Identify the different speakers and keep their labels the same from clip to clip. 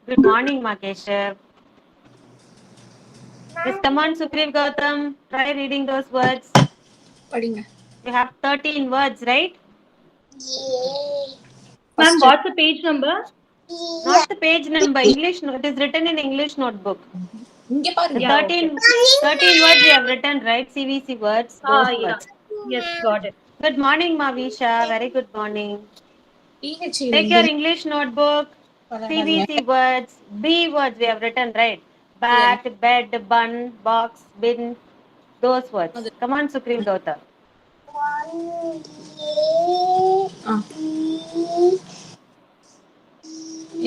Speaker 1: Good morning, Makeshav. Just come on, Sukhdev Gautam. Try reading those words.
Speaker 2: படிங்க.
Speaker 1: You have 13 words, right?
Speaker 3: Ma'am, what's the page number?
Speaker 1: Not the page number. English. It is written in English notebook.
Speaker 2: இங்க பாருங்க.
Speaker 1: The 13 words you have written, right? CVC words. Those
Speaker 3: Yeah.
Speaker 1: words.
Speaker 3: Yes, got it.
Speaker 1: Good morning, Mavisha. Very good morning.
Speaker 2: PH
Speaker 1: Take your English notebook.
Speaker 2: வராதீங்க.
Speaker 1: CVC words. B words we have written, right? Bat, bed, bun, box, bin. Those words. Come on, Sukhdev Gautam.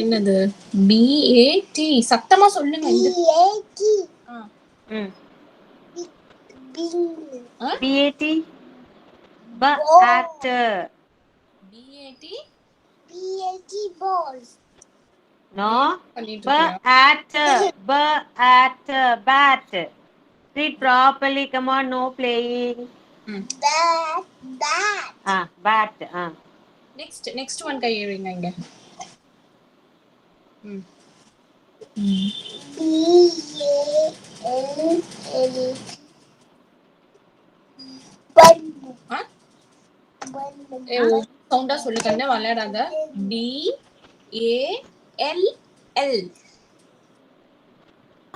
Speaker 2: என்னது? BAT. சத்தமா சொல்லுங்க.
Speaker 1: BAT. Bat.
Speaker 2: BAT.
Speaker 4: BAT balls.
Speaker 1: No.
Speaker 2: பண்ணிட்டு இருக்கியா?
Speaker 1: Bat. Read properly. Come on, no playing.
Speaker 4: Bat.
Speaker 1: Bat.
Speaker 2: Next one கை எழுங்க இங்க. சவுண்டா சொல்லு கண்ணு, விளையாடாத. BALL.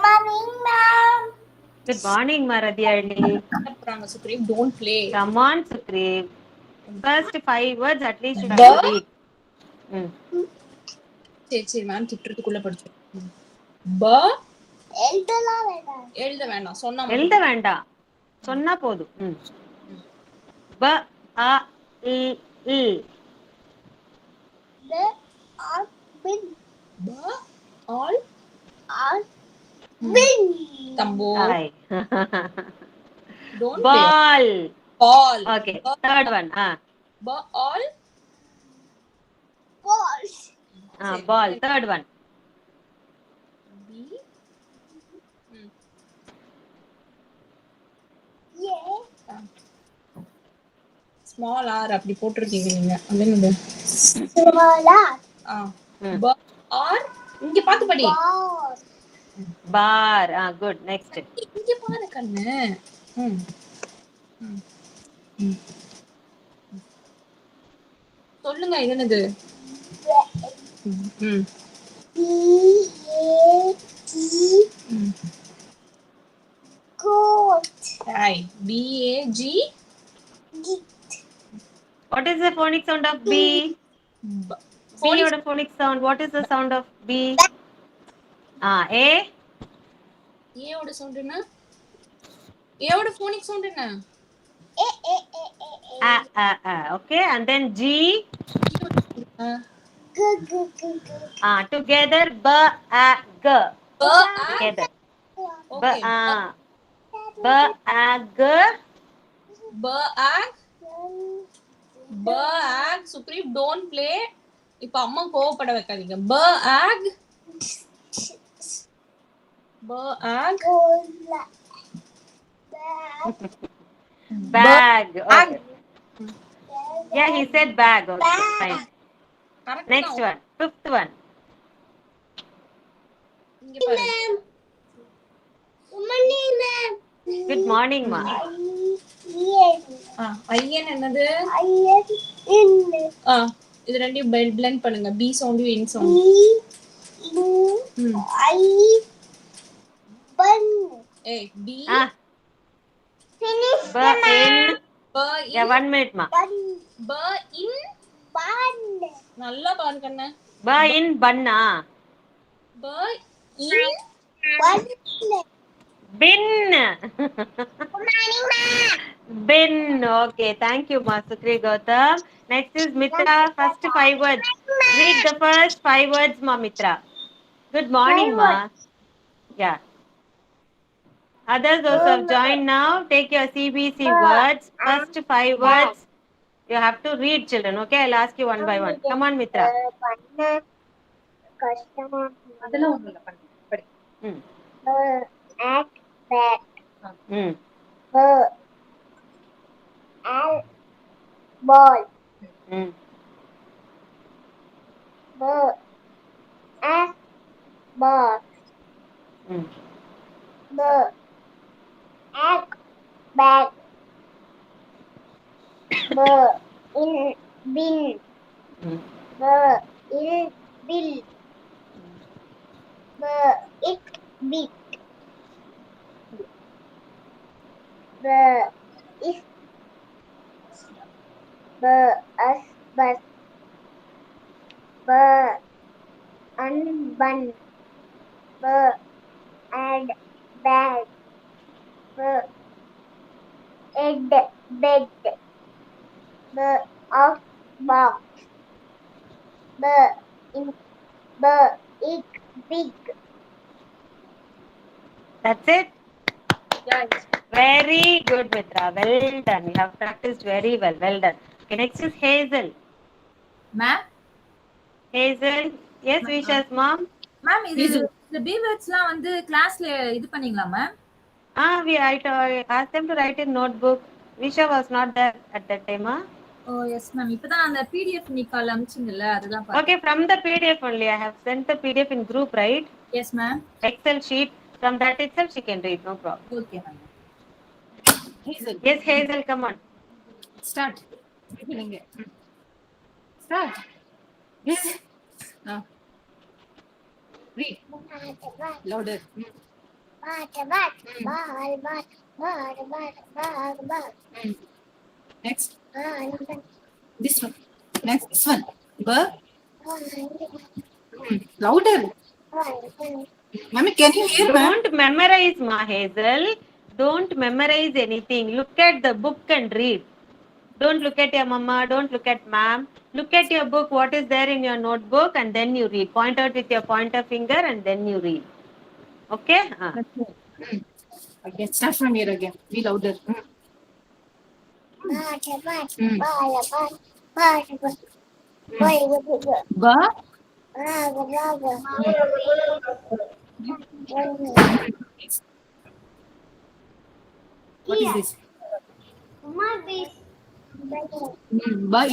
Speaker 4: Morning, ma'am.
Speaker 1: Good morning, Maradhyali.
Speaker 2: அப்புறம் Sugreev, don't play.
Speaker 1: Come on, Sukhdev. First 5 words at least you have to read.
Speaker 2: சரி மேம் திட்டுறதுக்குள்ள படிச்சு. எழுத வேண்டாம்,
Speaker 1: சொன்னா போதும். B A I I.
Speaker 4: Bin.
Speaker 2: All
Speaker 4: Bin.
Speaker 2: Tambo. Don't
Speaker 1: Ball.
Speaker 2: Ball.
Speaker 1: Okay. Third one.
Speaker 2: All
Speaker 4: Balls.
Speaker 1: Ball. Third one.
Speaker 2: B. Small R அப்படி போட்டிருக்கீங்க நீங்க. அது என்னது?
Speaker 4: Small R.
Speaker 2: R. இங்க பாத்து படி.
Speaker 1: Bar. Good. Next.
Speaker 2: இங்க பாரு கண்ணு. சொல்லுங்க இது என்னது?
Speaker 4: Goat.
Speaker 2: BAG.
Speaker 1: What is the phonic sound of B? B or the phonic sound. What is the sound of B? A.
Speaker 2: A ஓட சவுண்ட் என்ன? A ஓட phonic sound என்ன?
Speaker 1: Okay, and then G. Together B A G. Together.
Speaker 2: Okay.
Speaker 1: B A G.
Speaker 2: Bag. Sukhdev, don't play. இப்ப அம்மா கோவப்பட வைக்காதீங்க. Bag.
Speaker 1: Bag. Okay. Yeah, he said bag. Okay, fine. Next one. Fifth one.
Speaker 2: இங்க பாரு.
Speaker 1: Good morning, ma.
Speaker 2: ஐயன் என்னது? இது ரெண்டையும் blend பண்ணுங்க. B sound in sound. B.
Speaker 4: Finish
Speaker 1: B in. Yeah, 1 minute, ma.
Speaker 2: B in.
Speaker 4: Bun.
Speaker 2: நல்லா பாரு கண்ணு.
Speaker 1: B in banna.
Speaker 2: B in.
Speaker 4: Bun.
Speaker 1: Bin.
Speaker 4: Good morning, ma'am.
Speaker 1: Bin. Okay, thank you, ma. Sukhdev Gautam. Next is Mitra. First 5 words. Read the first 5 words, ma. Mitra. Good morning, ma. Yeah. Others those have joined now, take your CBC words. First 5 words. You have to read, children. Okay, I'll ask you one by one. Come on, Mitra.
Speaker 3: அதெல்லாம் ஒண்ணும் இல்ல படி.
Speaker 4: At bat. Ball.
Speaker 1: Mm.
Speaker 4: B. Egg. Bag. B. In. Bin.
Speaker 1: Mm.
Speaker 4: B. In. Bill. B. It. Big. B. Is. B. Us. Bus. B. Un. Bun. B. Add. Bag. B. Ed. Bed. B. Off. Box. B. In. B. It. Big.
Speaker 1: That's it.
Speaker 3: Yeah, it's
Speaker 1: Very good, Mitra. Well done. You have practiced very well. Well done. Okay, next is Hazel.
Speaker 5: Ma'am
Speaker 1: Hazel. Yes, Visha's mom.
Speaker 5: Ma'am இது இந்த B வேர்ட்ஸ்லாம் வந்து கிளாஸ்ல இது பண்ணீங்களா ma'am?
Speaker 1: We asked them to write in notebook. Visha was not there at that time.
Speaker 5: Oh yes ma'am. இப்பதான் அந்த PDF நீ கால் அனுப்பிச்சீங்கல்ல அதுதான் பார்த்தேன்.
Speaker 1: Okay, from the PDF only. I have sent the PDF in group, right?
Speaker 5: Yes ma'am.
Speaker 1: Excel sheet. From that itself, she can read. No problem.
Speaker 5: Okay ma'am.
Speaker 6: Hazel.
Speaker 1: Yes, Hazel, come on.
Speaker 6: Start. நீங்க. Start. Yes. Read. Louder. Next. This one. Next. This one. Louder. Mommy, can you hear, ma'am?
Speaker 1: Don't memorize, Ma Hazel. Don't memorize anything. Look at the book and read. Don't look at your mama. Don't look at ma'am. Look at your book. What is there in your notebook, and then you read. Point out with your pointer finger, and then you read. Okay?
Speaker 6: Again. Start from here again. Be louder. Ba. What is this? Ba. Ba.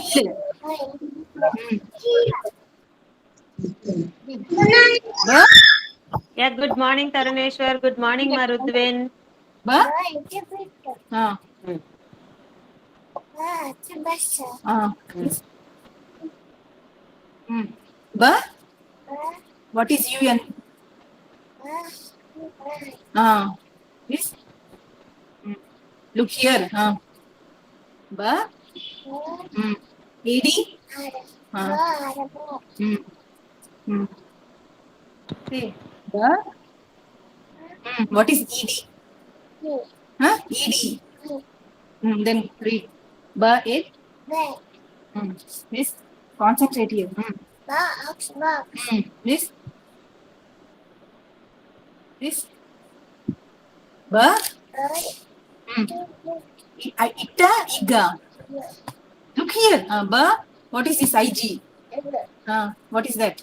Speaker 1: Yeah. Good morning, Taruneshwar. Good morning, Marudvin.
Speaker 6: Ba. Ba. What is UN? This. Look here. Ba. AD.
Speaker 1: See.
Speaker 6: Ba. What is ED? ED. Then read. Ba. It. This. Concentrate here. This. This. Ba. Ita. Iga. Look here. Ba. What is this IG? What is that?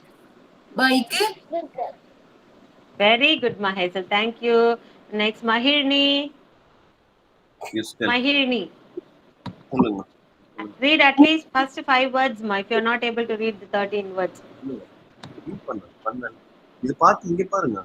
Speaker 6: Ba. Ike.
Speaker 1: Very good, Ma Hazel. Thank you. Next, Mahirni.
Speaker 7: Yes, tell.
Speaker 1: Mahirni.
Speaker 7: சொல்லுங்க.
Speaker 1: Read at least first 5 words, Ma, if you're not able to read the 13 words.
Speaker 7: Read பண்ணு. இது பார்த்து இங்க பாருங்க.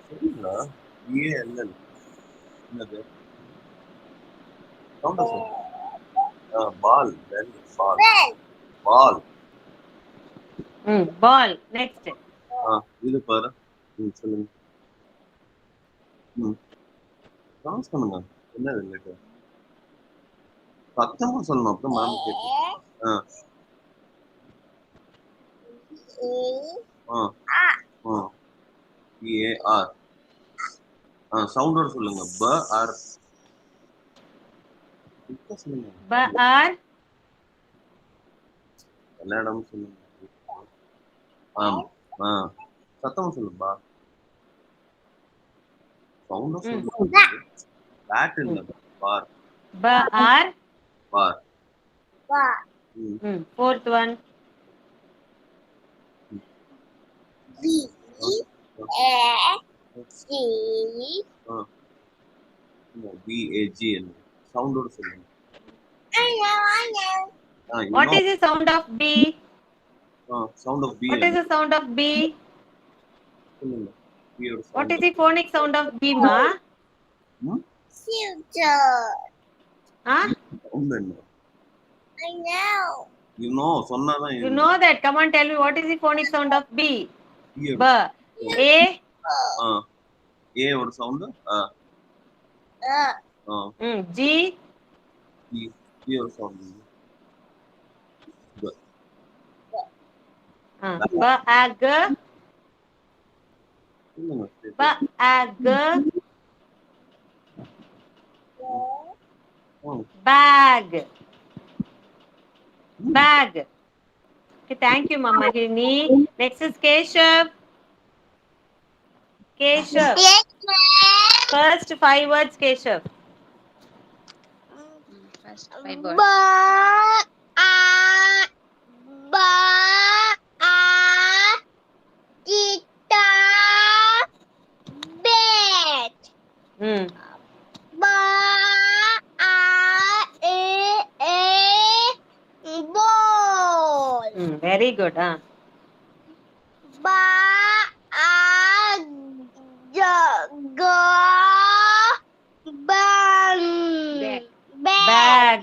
Speaker 7: சரிங்களா? EALL. என்னது? சவுண்டா சொல்லு. பால். பால்.
Speaker 1: Ball. Next.
Speaker 7: இது பாரு. சொல்லுங்க. டான்ஸ் பண்ணுங்க. என்னது லெட்டர்? சத்தமா சொல்லணும் அப்புறம் மேம் கேட்கும். EAR. சவுண்டோட சொல்லுங்க. BR. சொல்லுங்க.
Speaker 1: BR.
Speaker 7: எல்லா இடமும் சொல்லுங்க. சத்தமா சொல்லுப்பா. சவுண்டா சொல்லுங்க. பேட் இல்ல பார்.
Speaker 1: bar.
Speaker 7: Bar.
Speaker 4: Bar.
Speaker 1: Fourth one.
Speaker 4: B. A. G.
Speaker 7: No, BAG. Sound or something.
Speaker 4: I know.
Speaker 7: You
Speaker 1: What
Speaker 7: know.
Speaker 1: is the sound of B?
Speaker 7: Sound of B.
Speaker 1: What is the sound of B? What is the phonic sound of B, ma?
Speaker 4: Future.
Speaker 1: Huh?
Speaker 7: Sound என்ன?
Speaker 4: I know.
Speaker 7: You know, சொன்னாதான்
Speaker 1: You know that. Come on, tell me what is the phonic sound of B?
Speaker 7: B.
Speaker 1: B. A.
Speaker 7: A ஒரு sound.
Speaker 1: G.
Speaker 7: B ஒரு sound.
Speaker 1: Bag. Bag. Bag. Bag. Okay, thank you, Mama Hirini. Next is Keshav. Keshav.
Speaker 4: Yes, ma'am.
Speaker 1: First 5 words, Keshav.
Speaker 2: First 5 words.
Speaker 4: Ba. Guitar. Bed. Ba. Ball.
Speaker 1: Very good.
Speaker 4: Ba.
Speaker 1: Bag.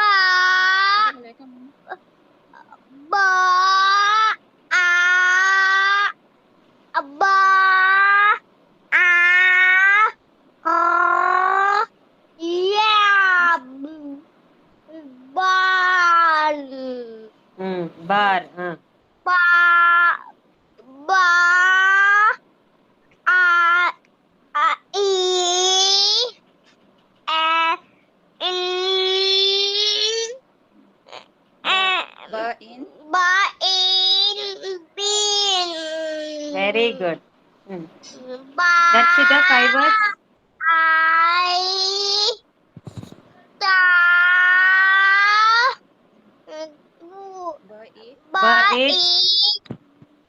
Speaker 4: Ba. Ba. Ba. Yeah. Ball.
Speaker 1: Bar.
Speaker 4: Ba. Ba. E. Ba in bin.
Speaker 1: Very good.
Speaker 4: Ba.
Speaker 1: That's it, 5 words.
Speaker 4: I. Ta. Ba
Speaker 1: it.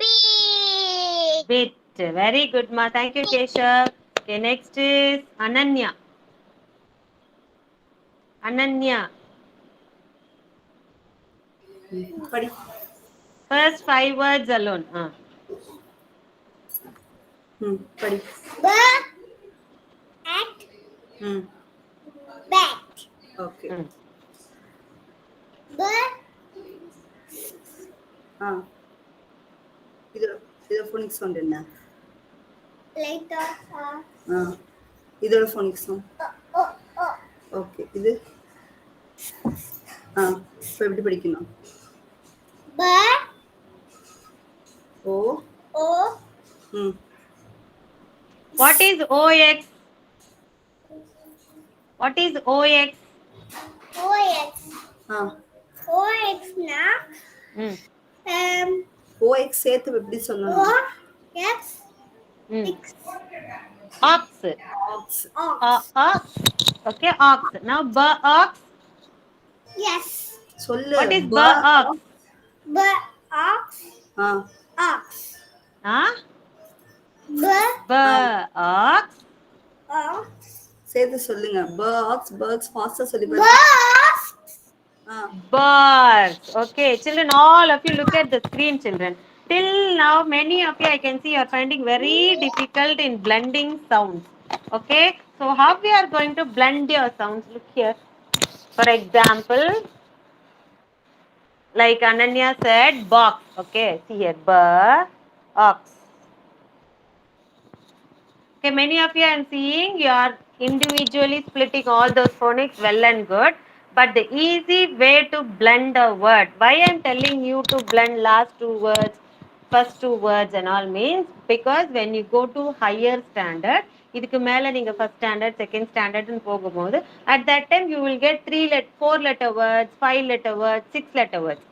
Speaker 4: big.
Speaker 1: Bit. Very good, ma. Thank you, Keshav. Okay, next is Ananya. Ananya.
Speaker 6: படி.
Speaker 1: First 5 words alone.
Speaker 6: படி.
Speaker 4: Bat. Bat.
Speaker 6: Okay.
Speaker 4: Bat.
Speaker 6: இது phonics sound என்ன?
Speaker 4: Later.
Speaker 6: இதோட phonics sound. Okay. இது இப்போ எப்படி படிக்கணும்?
Speaker 4: B.
Speaker 6: O.
Speaker 1: What is OX? What is OX?
Speaker 4: OX. OX na.
Speaker 6: OX சேர்த்து எப்படி சொல்லணும்?
Speaker 4: OX.
Speaker 1: Ox. Okay, ox. Now ox.
Speaker 4: Yes.
Speaker 6: சொல்லு.
Speaker 1: What is ox?
Speaker 4: Ox. Ox.
Speaker 1: Ox.
Speaker 6: சேர்த்து சொல்லுங்க. birds faster சொல்லி
Speaker 4: Birds.
Speaker 1: Birds. Okay, children, all of you look at the screen, children. Till now, many of you I can see you are finding very difficult in blending sounds. Okay, so how we are going to blend your sounds? Look here. For example, like Ananya said, box. Okay, see here, ox. Okay, many of you I am seeing you are individually splitting all those phonics, well and good. But the easy way to blend a word, why I am telling you to blend last 2 words, first 2 words and all means, because when you go to higher standard, இதுக்கு மேல நீங்க first standard, second standard ன்னு போகும்போது, at that time you will get 4 letter words, 5 letter words, 6 letter words.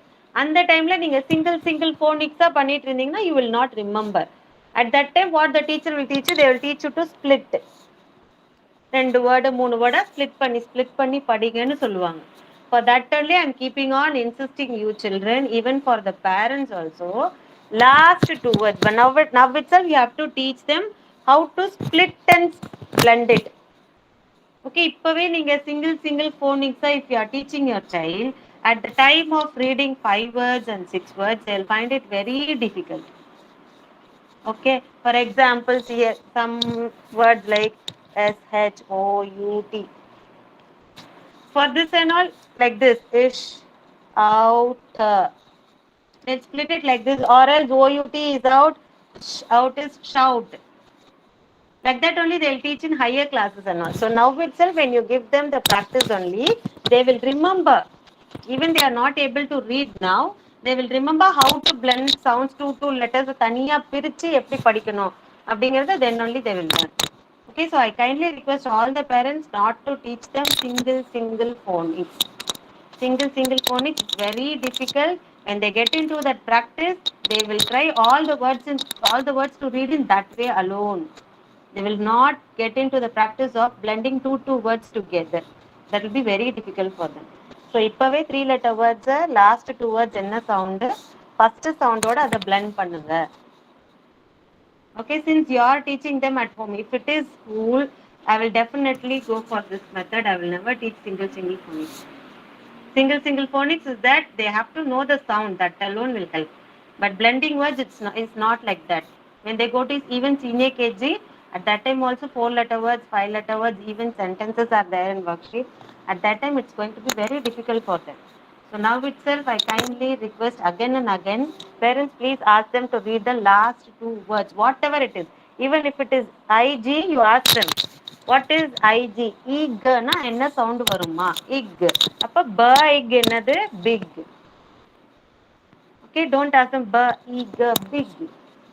Speaker 1: அந்த டைம்ல நீங்க single phonics பண்ணிட்டு இருந்தீங்கன்னா you will not remember. At that time what the teacher will teach you, they will teach you to split. 2 word 3 வேர்டை split பண்ணி படிங்கன்னு சொல்லுவாங்க. For that only I'm keeping on insisting you children, even for the parents also, last 2 words. But now itself you have to teach them how to split and blend it. Okay, இப்பவே நீங்க single phonics if you are teaching your child, at the time of reading 5 words and 6 words, they'll find it very difficult. Okay, for example, here some words like SHOUT. For this and all, like this, ish, out. Let's split it like this, or else OUT is out, out is shout. Like that only they'll teach in higher classes and all. So now itself, when you give them the practice only, they will remember. Even they are not able to read now, they will remember how to blend sounds to letters தனியா பிரிச்சு எப்படி படிக்கணும் அப்படிங்கறத then only they will learn. Okay, so I kindly request all the parents not to teach them single phonics. Single phonics is very difficult. When they get into that practice, they will try all the words to read in that way alone. They will not get into the practice of blending two words together. That will be very difficult for them. So இப்பவே 3 letter words, last 2 words என்ன sound, first sound ஓட அதை blend பண்ணுங்க. Okay, since you are teaching them at home, if it is school, I will definitely go for this method. I will never teach single phonics. Single phonics is that they have to know the sound, that alone will help. But blending words, it's not like that. When they go to even senior KG, at that time also 4 letter words, 5 letter words, even sentences are there in worksheet. At that time, it's going to be very difficult for them. So now itself, I kindly request again and again, parents, please ask them to read the last 2 words, whatever it is. Even if it is IG, you ask them, what is IG? Ig na enna sound varuma? Ig. Appa big என்னது big. Okay, don't ask them ig big.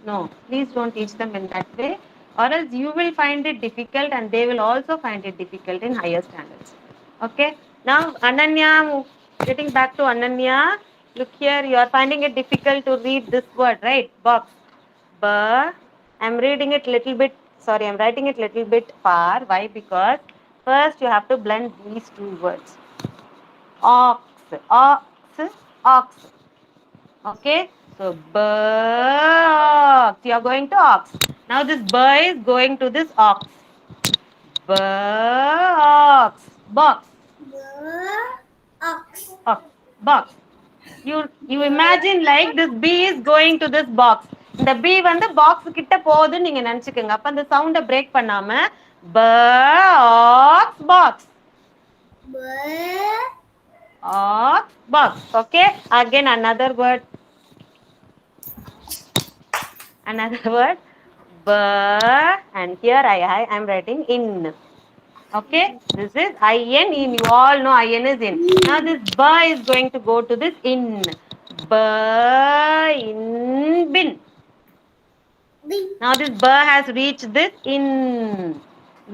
Speaker 1: No, please don't teach them in that way, or else you will find it difficult and they will also find it difficult in higher standards. Okay, now Ananya, getting back to Ananya, look here, you are finding it difficult to read this word, right? Box. I'm reading it little bit, I'm writing it little bit far. Why? Because first you have to blend these 2 words. Ox. Okay, so box, you are going to ox. Now this is going to this ox. Box.
Speaker 4: Box.
Speaker 1: Box. You imagine like this bee is going to this box. இந்த பீ வந்து box கிட்ட போகுதுன்னு நீங்க நினைச்சுக்கோங்க. அப்ப அந்த சவுண்ட break பண்ணாம box box box. Okay, again another word and here I am writing in. Okay, this is in. You all know in is in. Now this is going to go to this in. In bin. Now this has reached this in.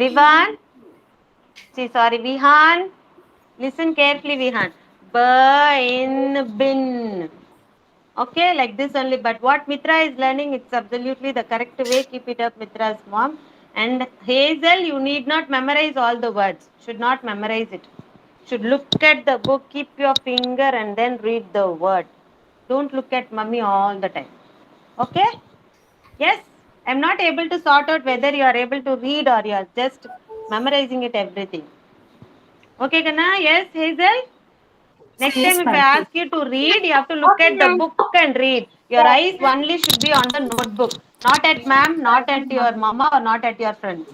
Speaker 1: Vihan, listen carefully, Vihan. In bin. Okay, like this only. But what Mitra is learning, it's absolutely the correct way. Keep it up, Mitra's mom. And Hazel, you need not memorize all the words. Should not memorize it. Should look at the book, keep your finger and then read the word. Don't look at mummy all the time. Okay? Yes? I'm not able to sort out whether you are able to read or you are just memorizing it everything. Okay, Kana? Yes, Hazel? Next time if I ask you to read, you have to look at the book and read. Your eyes only should be on the notebook. Not at ma'am, not at your mama or not at your friends.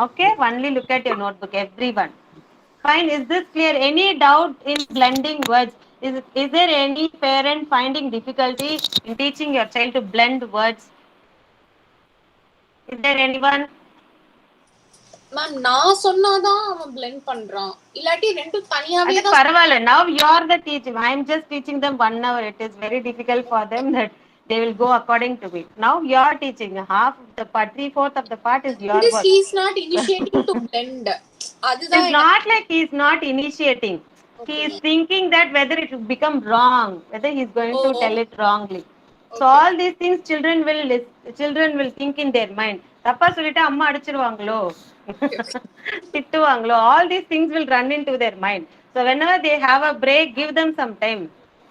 Speaker 1: Okay? Only look at your notebook, everyone. Fine, is this clear? Any doubt in blending words? Is there any parent finding difficulty in teaching your child to blend words? Is there anyone?
Speaker 2: Ma'am நான் சொன்னாதான் அவன் blend பண்றான், இல்லாட்டி ரெண்டும் தனியாவே தான்.
Speaker 1: பரவாயில்லை. Now you are the teacher. I am just teaching them 1 hour. It is very difficult for them that they will go according to it. Now you are teaching half of the part, 3/4 of the part is your work.
Speaker 2: He is not initiating to blend.
Speaker 1: It's not like he is not initiating. Okay. He is thinking that whether it will become wrong, whether he is going to tell it wrongly. Okay. So all these things children will think in their mind. தப்பா சொல்லிட்டு அம்மா அடிச்சிருவாங்களோ திட்டுவாங்களோ, all these things will run into their mind. So whenever they have a break, give them some time.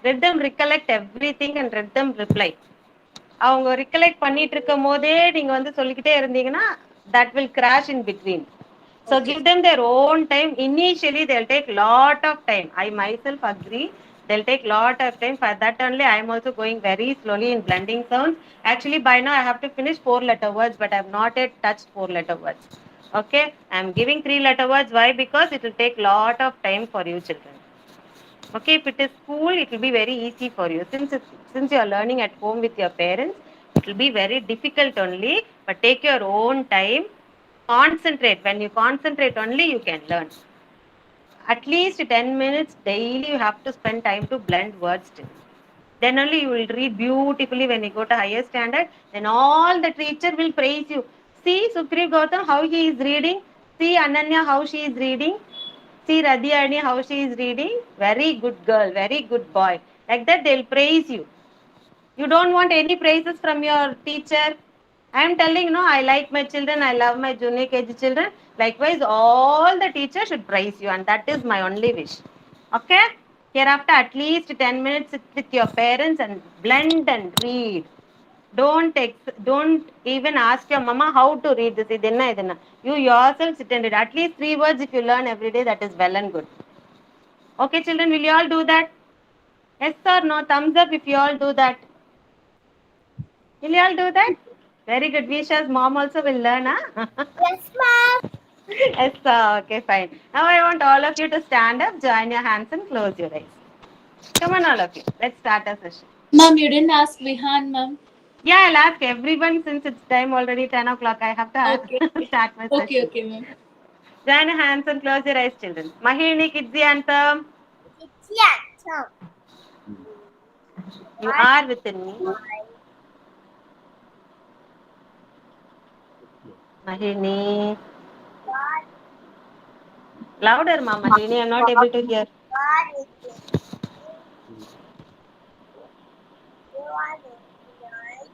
Speaker 1: Let them recollect everything and let them reply. அவங்க recollect பண்ணிட்டு இருக்கும் போதே நீங்க வந்து சொல்லிக்கிட்டே இருந்தீங்கன்னா that will crash in between. So
Speaker 2: Okay.
Speaker 1: give them their own time. Initially they'll take lot of time. I myself agree. They'll take lot of time. For that only I am also going very slowly in blending sounds. Actually by now I have to finish 4-letter words, but I have not yet touched 4-letter words. Okay, I am giving 3-letter words. Why? Because it will take lot of time for you children. Okay, if it is school, it will be very easy for you. Since you are learning at home with your parents, it will be very difficult only. But take your own time. Concentrate. When you concentrate only, you can learn. At least 10 minutes daily, you have to spend time to blend words till. Then only you will read beautifully when you go to higher standard. Then all the teacher will praise you. See Sukri Gautam how he is reading. See Ananya how she is reading. See Radhyani how she is reading. Very good girl, very good boy. Like that they will praise you. You don't want any praises from your teacher. I am telling, no, I like my children, I love my junior KG children. Likewise, all the teachers should praise you, and that is my only wish. Okay? Hereafter, at least 10 minutes sit with your parents and blend and read. Don't even ask your mama how to read this. You yourself sit and read. At least 3 words if you learn every day, that is well and good. Okay, children, will you all do that? Yes or no? Thumbs up if you all do that. Will you all do that? Very good. Visha's mom also will learn, huh?
Speaker 4: Yes, ma'am.
Speaker 1: Yes, sir. Okay, fine. Now I want all of you to stand up, join your hands and close your eyes. Come on, all of you. Let's start our session.
Speaker 2: Ma'am, you didn't ask Vihan, ma'am.
Speaker 1: Yeah, I'll ask everyone since it's time already 10 o'clock. I have to
Speaker 2: Okay.
Speaker 1: start my session.
Speaker 2: Okay, ma'am.
Speaker 1: Join your hands and close your eyes, children. Mahini, kids the anthem.
Speaker 4: Yeah. So,
Speaker 1: You are within me. Mahini. Louder, Mama. Mahini, I'm not able to hear.
Speaker 4: God is with me. You are the light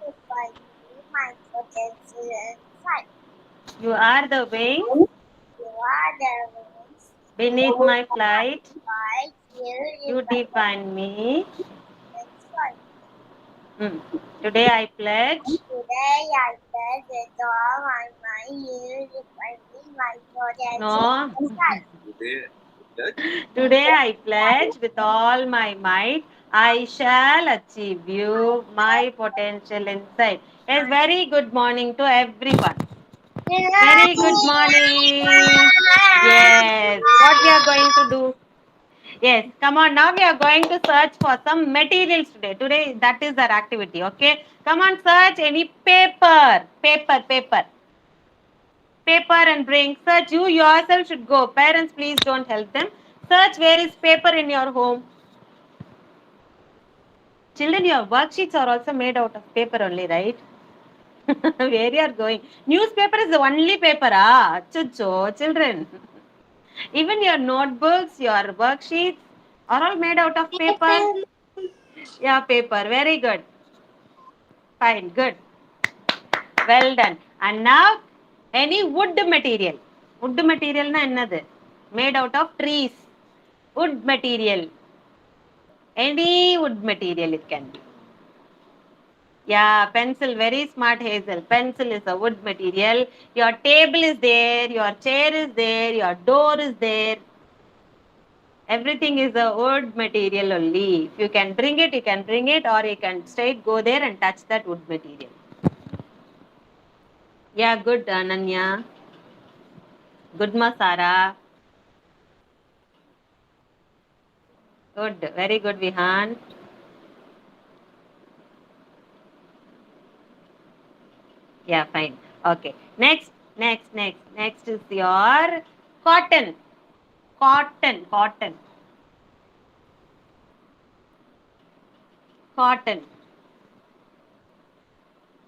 Speaker 4: to find me, my potential inside.
Speaker 1: You are the wings
Speaker 4: You are the wings.
Speaker 1: beneath my flight.
Speaker 4: Why
Speaker 1: You define me.
Speaker 4: inside.
Speaker 1: Today I pledge
Speaker 4: Today I pledge with all my mind, you define me, my potential
Speaker 1: No.
Speaker 4: inside.
Speaker 1: Today I pledge with all my might, I shall achieve you, my potential inside. Yes, very good morning to everyone. Very good morning. Yes, what we are going to do? Yes, come on, now we are going to search for some materials today. Today, that is our activity, okay? Come on, search any paper. Paper and bring. Search, you yourself should go. Parents, please don't help them. Search where is paper in your home. Children, your worksheets are also made out of paper only, right? Where you are going? Newspaper is the only paper, ah? Chucho, children. Even your notebooks, your worksheets are all made out of paper. Yeah, paper. Very good. Fine, good. Well done. And now, any wood material. Wood material na ennadu? Made out of trees. Wood material. Any wood material it can be. Yeah, pencil. Very smart, Hazel. Pencil is a wood material. Your table is there. Your chair is there. Your door is there. Everything is a wood material only. If you can bring it, you can bring it, or you can straight go there and touch that wood material. Yeah, good, Ananya. Good, Masara. Good, very good, Vihan. Yeah, fine. Okay. Next is your cotton. Cotton.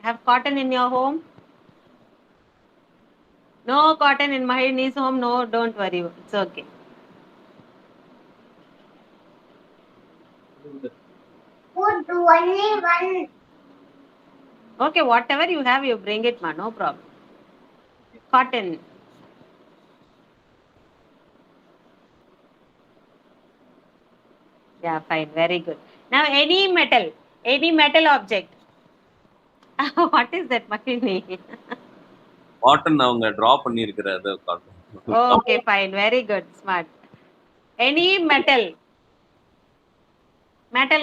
Speaker 1: Have cotton in your home? No cotton in Mahini's home. No, don't worry. It's okay.
Speaker 4: Wood only one.
Speaker 1: Okay, whatever you have, you bring it, ma. No problem. Cotton. Yeah, fine. Very good. Now, any metal object. What is that, Makini?
Speaker 7: Cotton அவங்க draw பண்ணியிருக்கிற அதை காட்டும்.
Speaker 1: Okay, fine. Very good. Smart. Any metal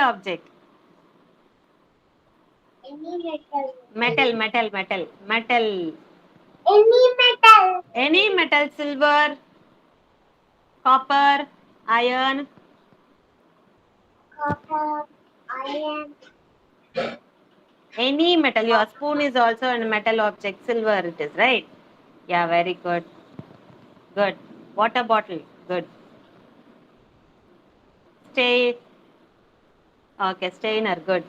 Speaker 1: object.
Speaker 4: Any metal.
Speaker 1: Metal.
Speaker 4: Any metal.
Speaker 1: Any metal, silver, copper, iron.
Speaker 4: Copper, iron.
Speaker 1: Any metal. Your spoon is also a metal object. Silver it is, right? Yeah, very good. Good. Water bottle. Good. Okay, stainer. Good.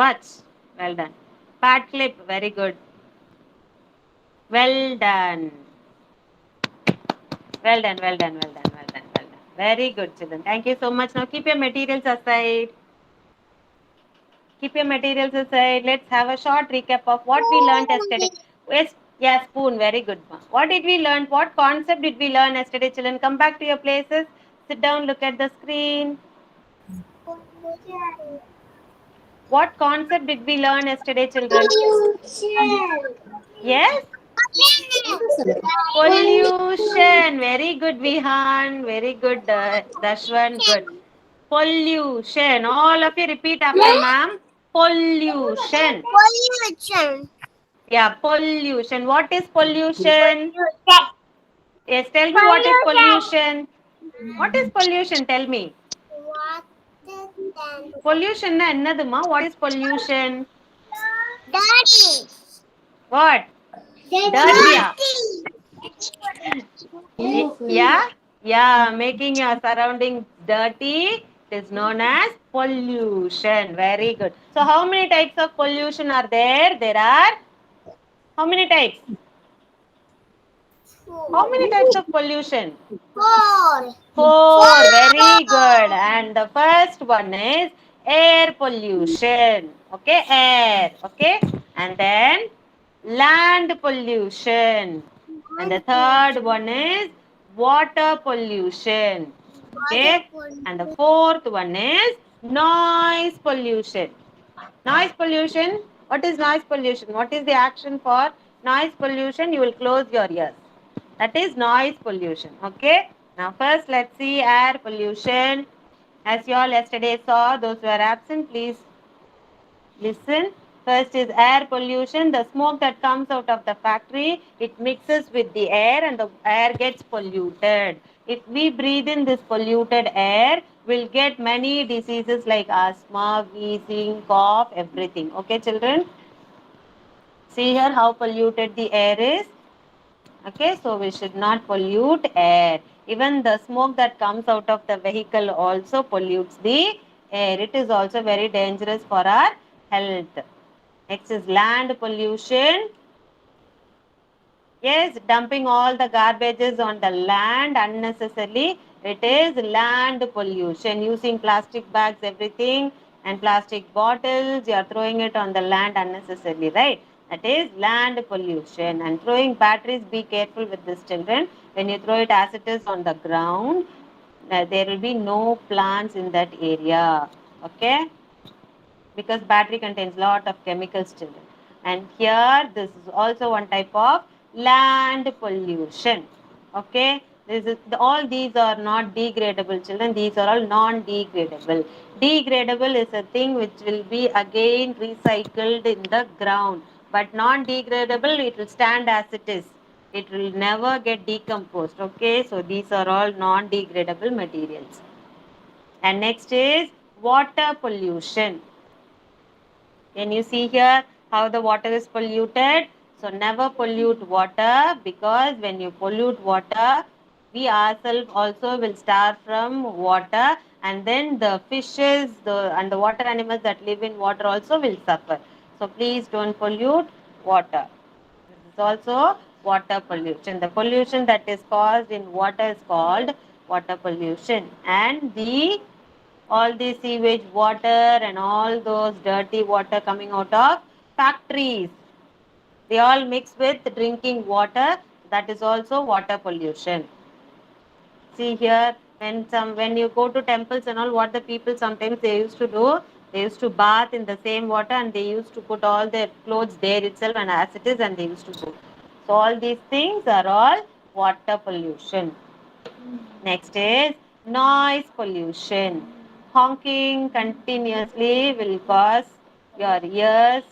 Speaker 1: Watch. Well done. Pad clip. Very good. Well done. Well done. Very good, children. Thank you so much. Now keep your materials aside. Let's have a short recap of what we learned yesterday. Yes, spoon. Very good, ma. What did we learn? What concept did we learn yesterday, children? Come back to your places. Sit down. Look at the screen. What concept did we learn yesterday, children?
Speaker 4: Pollution.
Speaker 1: Yes? Pollution. Very good, Vihan. Very good, Dashwan. Good. Pollution. All of you repeat after ma'am. Pollution.
Speaker 4: Pollution.
Speaker 1: Yeah, pollution. What is pollution? Yes, tell me what is pollution. What is pollution? Tell me.
Speaker 4: What is that?
Speaker 1: Pollution na ennaduma? What is pollution?
Speaker 4: Dirty.
Speaker 1: What? Dirty. Yeah, making your surroundings dirty is known as pollution. Very good. So how many types of pollution are there? There are how many types? How many types of pollution? Four. Very good. And the first one is air pollution. Okay, air. Okay. And then land pollution. And the third one is water pollution. Okay. And the fourth one is noise pollution. Noise pollution. What is noise pollution? What is the action for noise pollution? You will close your ears. That is noise pollution. Okay. Now first let's see air pollution. As you all yesterday saw, those who are absent, please listen. First is air pollution. The smoke that comes out of the factory, it mixes with the air and the air gets polluted. If we breathe in this polluted air, we'll get many diseases like asthma, wheezing, cough, everything. Okay, children? See here how polluted the air is. Okay, so we should not pollute air. Even the smoke that comes out of the vehicle also pollutes the air. It is also very dangerous for our health. Next is land pollution. Yes, dumping all the garbages on the land unnecessarily. It is land pollution. Using plastic bags, everything, and plastic bottles, you are throwing it on the land unnecessarily, right? That is land pollution. And throwing batteries, be careful with this, children. When you throw it as it is on the ground, there will be no plants in that area. Okay? Because battery contains lot of chemicals, children. And here, this is also one type of land pollution. Okay? All these are not degradable, children. These are all non-degradable. Degradable is a thing which will be again recycled in the ground. But non-degradable, it will stand as it is. It will never get decomposed. Okay? So these are all non-degradable materials. And next is water pollution. Can you see here how the water is polluted? So never pollute water, because when you pollute water, we ourselves also will starve from water, and then the fishes and the water animals that live in water also will suffer. So please don't pollute water. This is also water pollution. The pollution that is caused in water is called water pollution. And all the sewage water and all those dirty water coming out of factories. They all mix with drinking water. That is also water pollution. See here, when you go to temples and all, what the people sometimes they used to do, they used to bath in the same water and they used to put all their clothes there itself and as it is and they used to go. So all these things are all water pollution. Next is noise pollution. Honking continuously will cause your ears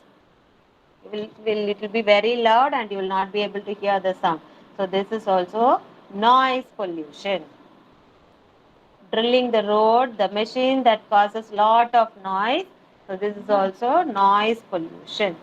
Speaker 1: it will be very loud and you will not be able to hear the sound. So this is also noise pollution. Drilling the road, the machine that causes lot of noise. So this is also noise pollution.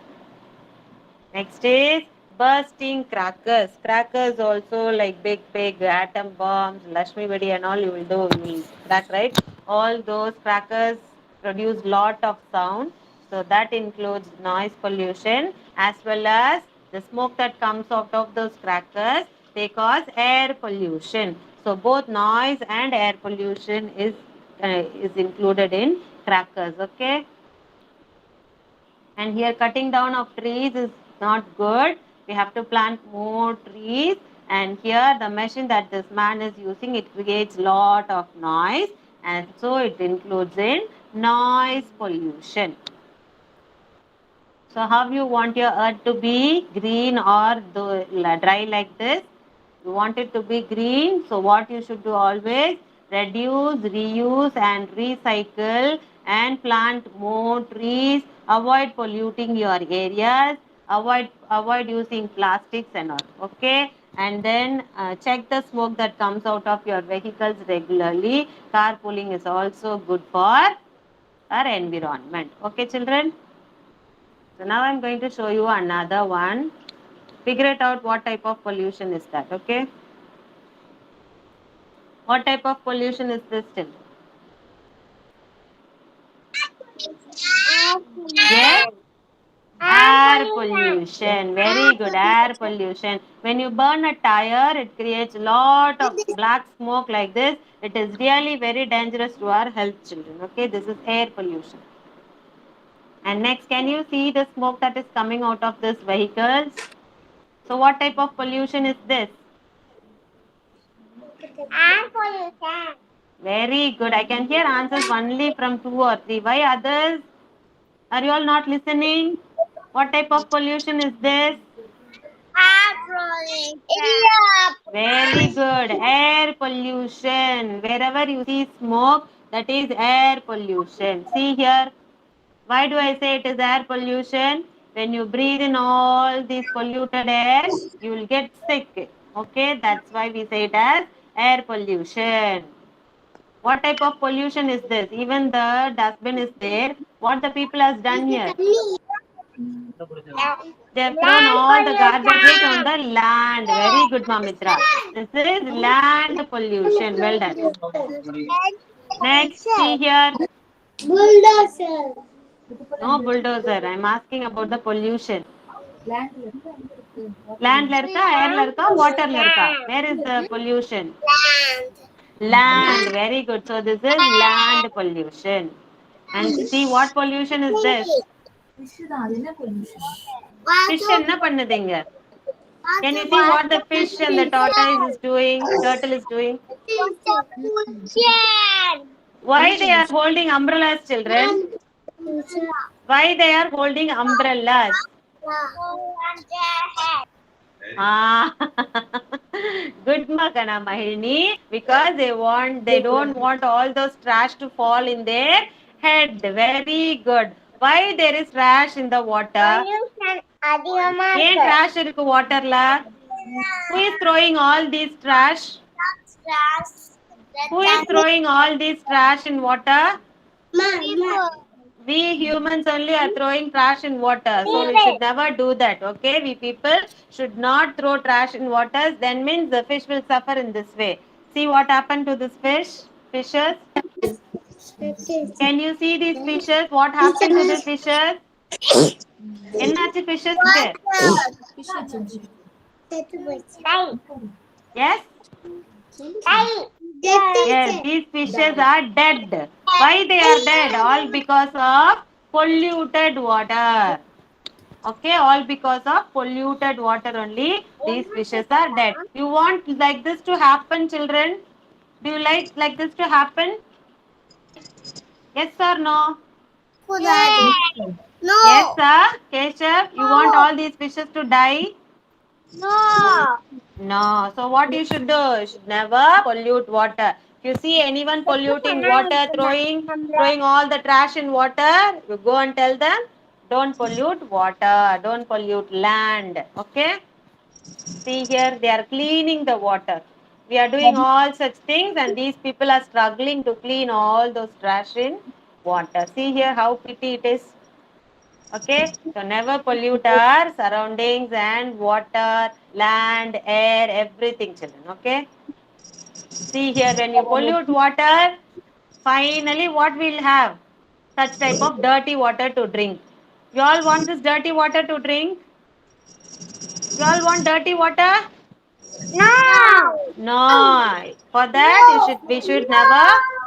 Speaker 1: Next is bursting crackers. Crackers also like big atom bombs, Lakshmi Vedi and all you will do. You will crack, right? All those crackers produce lot of sound. So that includes noise pollution as well as the smoke that comes out of those crackers. They cause air pollution. So both noise and air pollution is included in crackers. Okay. And here cutting down of trees is not good. We have to plant more trees. And here the machine that this man is using, it creates lot of noise. And so it includes in noise pollution. So how you want your earth to be, green or dry like this? You want it to be green. So what you should do always, reduce, reuse and recycle and plant more trees. Avoid polluting your areas. Avoid using plastics and all. Okay. And then check the smoke that comes out of your vehicles regularly. Carpooling is also good for our environment. Okay, children. So now I'm going to show you another one. Figure it out what type of pollution is that, okay? What type of pollution is this still? Yes? Air pollution. Very good. Air pollution. When you burn a tire, it creates a lot of black smoke like this. It is really very dangerous to our health, children. Okay, this is air pollution. And next, can you see the smoke that is coming out of this vehicles? So what type of pollution is this?
Speaker 4: Air pollution.
Speaker 1: Very good. I can hear answers only from 2 or 3. Why others? Are you all not listening? What type of pollution is this?
Speaker 4: Air pollution.
Speaker 1: Very good. Air pollution. Wherever you see smoke, that is air pollution. See here. Why do I say it is air pollution? When you breathe in all these polluted air, you will get sick. Okay, that's why we say it as air pollution. What type of pollution is this? Even the dustbin is there. What the people has done here? They have thrown all the garbage on the land. Very good, Mamitra. This is land pollution. Well done. Next, see here.
Speaker 4: Bulldozer.
Speaker 1: No bulldozer. I'm asking about the pollution. Land lerka, air lerka, water lerka. Where is the pollution? Land. Very good. So this is land pollution. And see what pollution is this? Fish enna pannudinga? Can you see what the fish and the tortoise is doing? Turtle is doing? Why they are holding umbrellas, children? Why they are holding umbrellas? Ah, good Makana Mahini, because they don't want all those trash to fall in their head. Very good. Why there is trash in the water? Yen trash irukku water la? Who is throwing all these trash? Who is throwing all these trash in water? We humans only are throwing trash in water. So we should never do that. Okay, we people should not throw trash in water. Then means the fish will suffer in this way. See what happened to this fishes? Can you see these fishes? What happened to the fishes? Ennachi fishes there? Yes? Yes, these fishes are dead. Why they are dead? All because of polluted water. Okay, all because of polluted water only. These fishes are dead. You want like this to happen, children? Do you like this to happen? Yes or no?
Speaker 3: Yes,
Speaker 4: Yes.
Speaker 3: sir.
Speaker 1: Yes,
Speaker 4: No.
Speaker 1: sir. Keshav, you want all these fishes to die?
Speaker 4: No.
Speaker 1: No. So what you should do? You should never pollute water. If you see anyone polluting water, throwing all the trash in water, you go and tell them, don't pollute water, don't pollute land. Okay? See here, they are cleaning the water. We are doing all such things, and these people are struggling to clean all those trash in water. See here how pity it is. Okay, so never pollute our surroundings and water, land, air, everything, children. Okay, see here, when you pollute water, finally, what we'll have? Such type of dirty water to drink. You all want this dirty water to drink? You all want dirty water?
Speaker 4: No.
Speaker 1: No. For that, we should never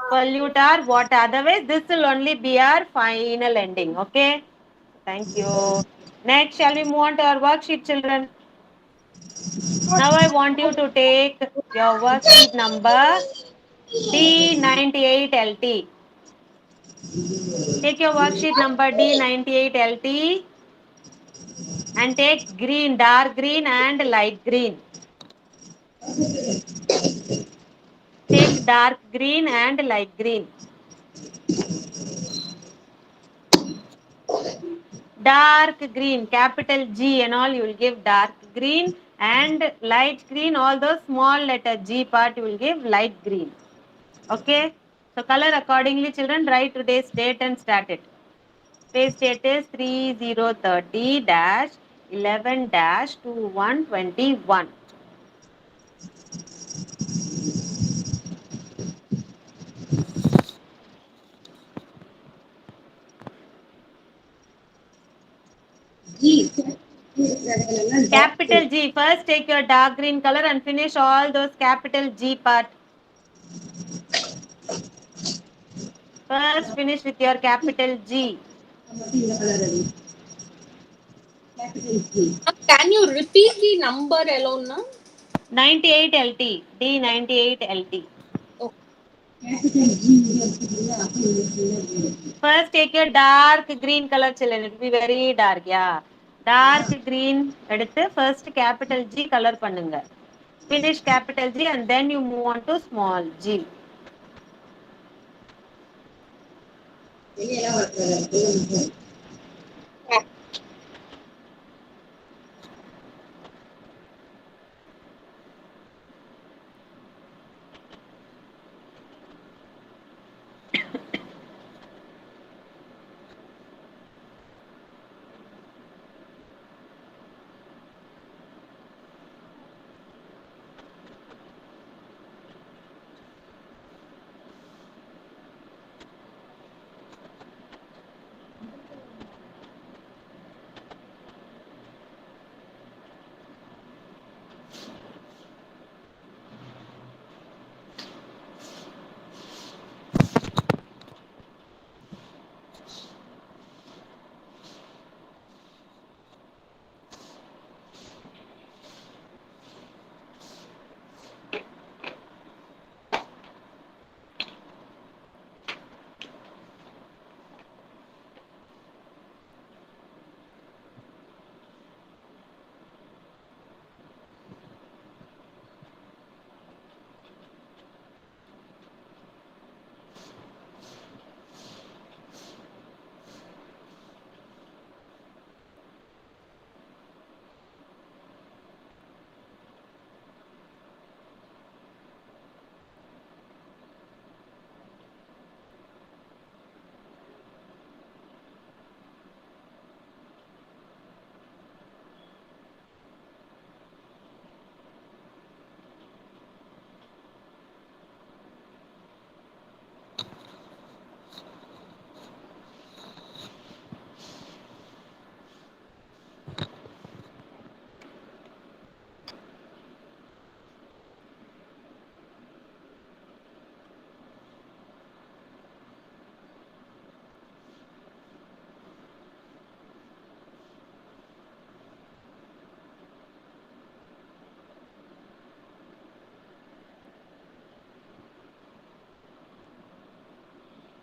Speaker 1: pollute our water. Otherwise, this will only be our final ending. Okay. Thank you. Next, shall we move on to our worksheet, children? Now I want you to take your worksheet number D98LT. Take your worksheet number D98LT and take green, dark green and light green. Take dark green and light green. Dark green, capital G and all, you will give dark green, and light green, all those small letter G part, you will give light green. Okay, so color accordingly, children. Write today's date and start it. Today's date is 3030-11-2121. Capital G. First take your dark green color and finish all those capital G part. First finish with your capital G.
Speaker 2: Can you repeat the number alone now?
Speaker 1: 98 LT. D98 LT. First take your dark green color, children. It will be very dark. Yeah. Dark green எடுத்து first capital G color பண்ணுங்க. Finish capital G and then you move on to small g.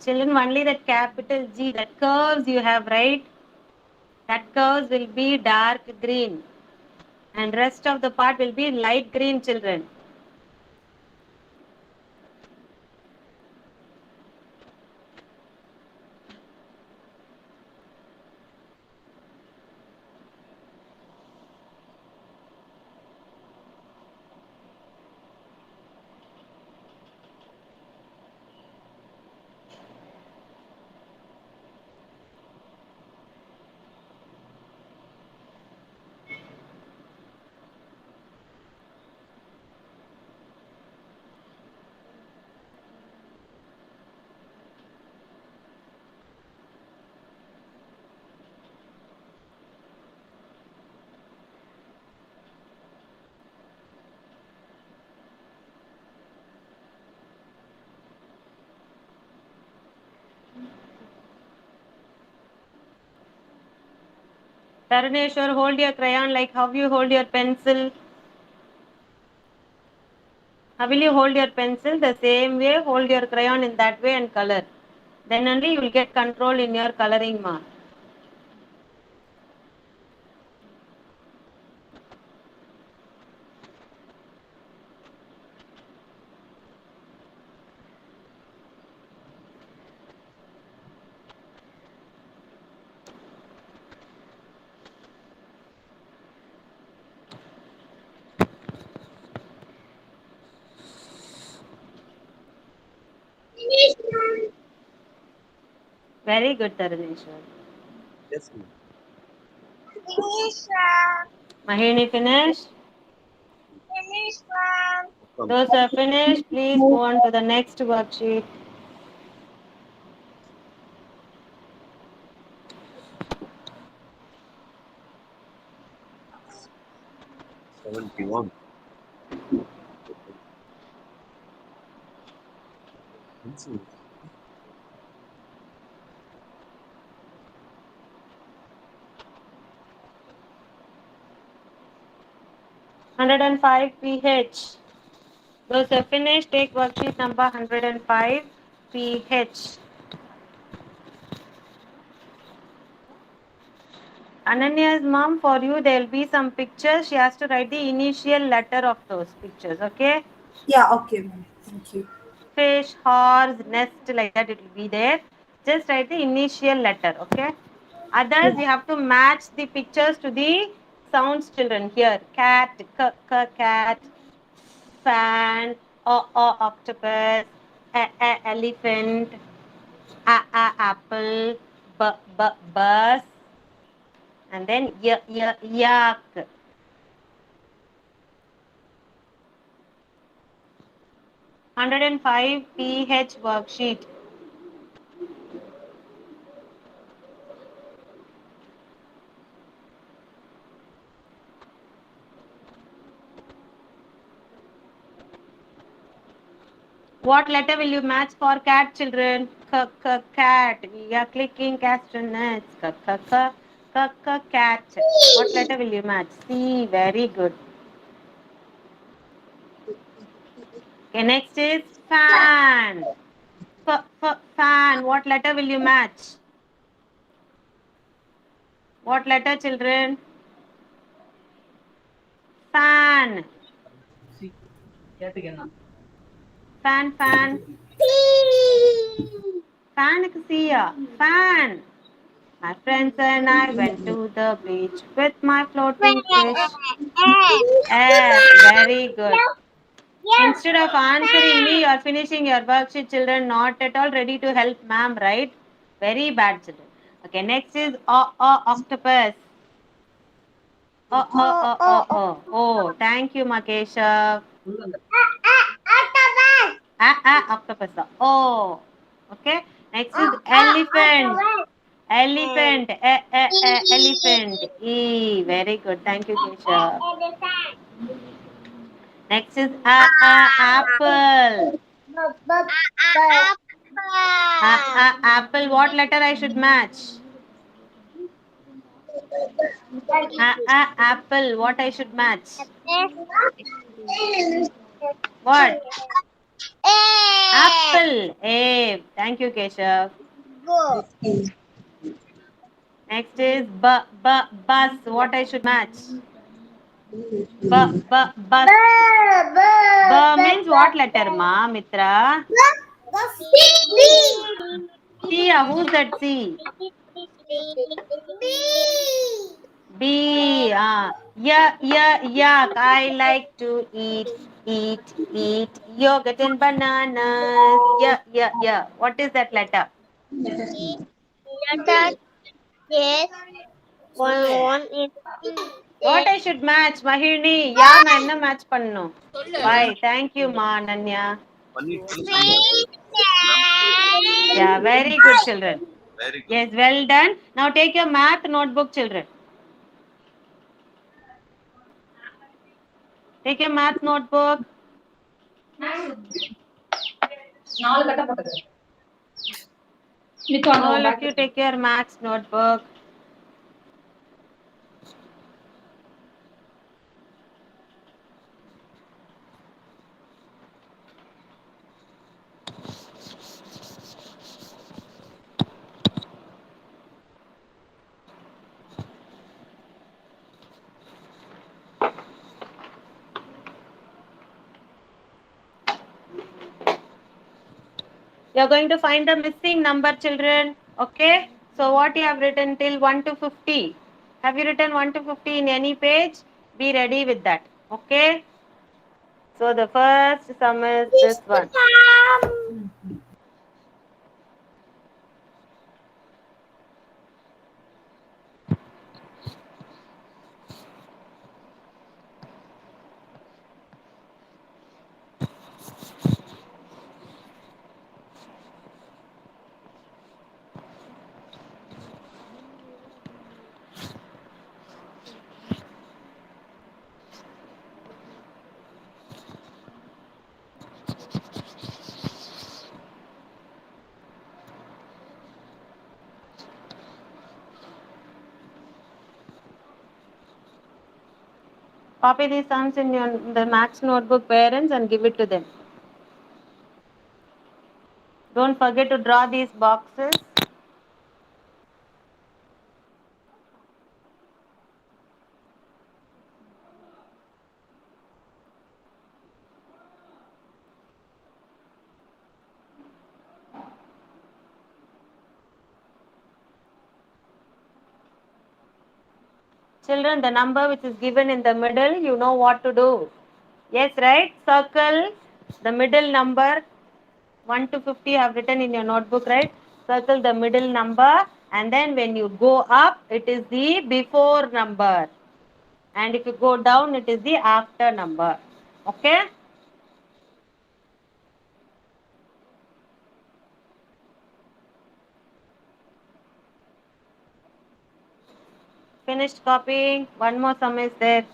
Speaker 1: Children, only that capital G, that curves you have, right? That curves will be dark green. And rest of the part will be light green, children. Taraneshwar, hold your crayon like how you hold your pencil. How will you hold your pencil? The same way, hold your crayon in that way and color. Then only you will get control in your coloring, ma. Very good, Taraneshwar.
Speaker 7: Yes, ma'am.
Speaker 4: Finish
Speaker 1: Mahini, finish.
Speaker 4: one.
Speaker 7: Come.
Speaker 1: Those who are finished, please move on to the next worksheet.
Speaker 7: $71. Pencil.
Speaker 1: 105 pH. Those who are finished, take worksheet number 105 pH. Ananya's mom, for you, there will be some pictures. She has to write the initial letter of those pictures, okay?
Speaker 8: Yeah, okay, ma'am. Thank you.
Speaker 1: Fish, horse, nest, like that, it will be there. Just write the initial letter, okay? Others, you have to match the pictures to the sounds, children. Here, cat, cat, fan, octopus, elephant, apple, bus, and then yak. 105 pH worksheet. What letter will you match for cat, children? Cat. We are clicking castanets. Cat. What letter will you match? C. Very good. Okay, next is fan. Fan. What letter will you match? What letter, children? Fan.
Speaker 3: See, கேட்டுக்கு என்ன
Speaker 1: Fan. Fan is C. Fan. My friends and I went to the beach with my floating fish. Very good. Instead of answering me, you are finishing your worksheet, children. Not at all ready to help ma'am, right? Very bad, children. Okay, next is octopus. Oh. Thank you, Makesha. Octopus. Oh. Okay. Next is elephant. Elephant. Elephant. E. Very good. Thank you, Kesha. Next is apple. Apple. What letter I should match? Apple. What I should match? What? Apple. A. Thank you, Keshav.
Speaker 4: Go.
Speaker 1: Next is bus. What I should match? Bus. B means what letter, ma, Mitra? C. Who's that C? B. Yuck. I like to eat yogurt and bananas. Yeah. What is that letter?
Speaker 4: Letter yes. One is
Speaker 1: What I should match, Mahirni? Yeah, நான் என்ன match பண்ணணும்?
Speaker 2: சொல்லு
Speaker 1: Why? Thank you, ma, Ananya.
Speaker 7: பண்ணிட்டு சொன்னேன்.
Speaker 1: Yeah, very good, children.
Speaker 7: Very good.
Speaker 1: Yes, well done. Now take your math notebook, children. Take your math notebook. All of you take your maths notebook. You're going to find the missing number, children. Okay? So what you have written till 1 to 50? Have you written 1 to 50 in any page? Be ready with that. Okay? So the first sum is this one. Copy these sums in the maths notebook, parents, and give it to them. Don't forget to draw these boxes. Children, the number which is given in the middle, you know what to do. Yes, right? Circle the middle number. 1 to 50 have written in your notebook, right? Circle the middle number, and then when you go up, it is the before number. And if you go down, it is the after number. Okay? Finished copying. One more sum is there.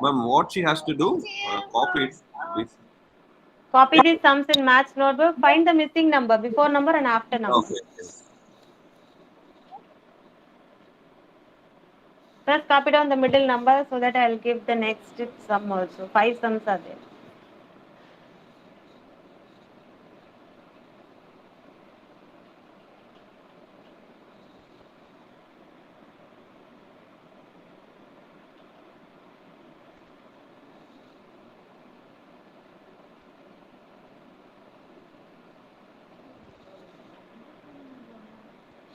Speaker 7: Ma'am, what she has to do? Copy it. Please.
Speaker 1: Copy these sums in maths notebook. Find the missing number, before number and after number.
Speaker 7: Okay.
Speaker 1: First copy down the middle number so that I'll give the next sum also. 5 sums are there.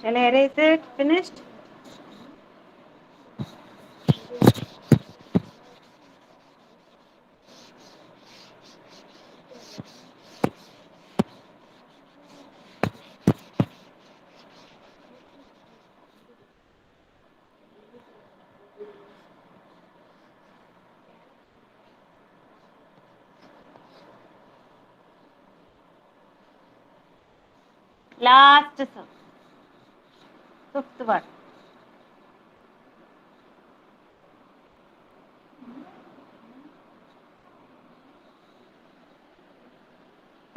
Speaker 1: Shall I erase it? Finished? Last sum. 5th one.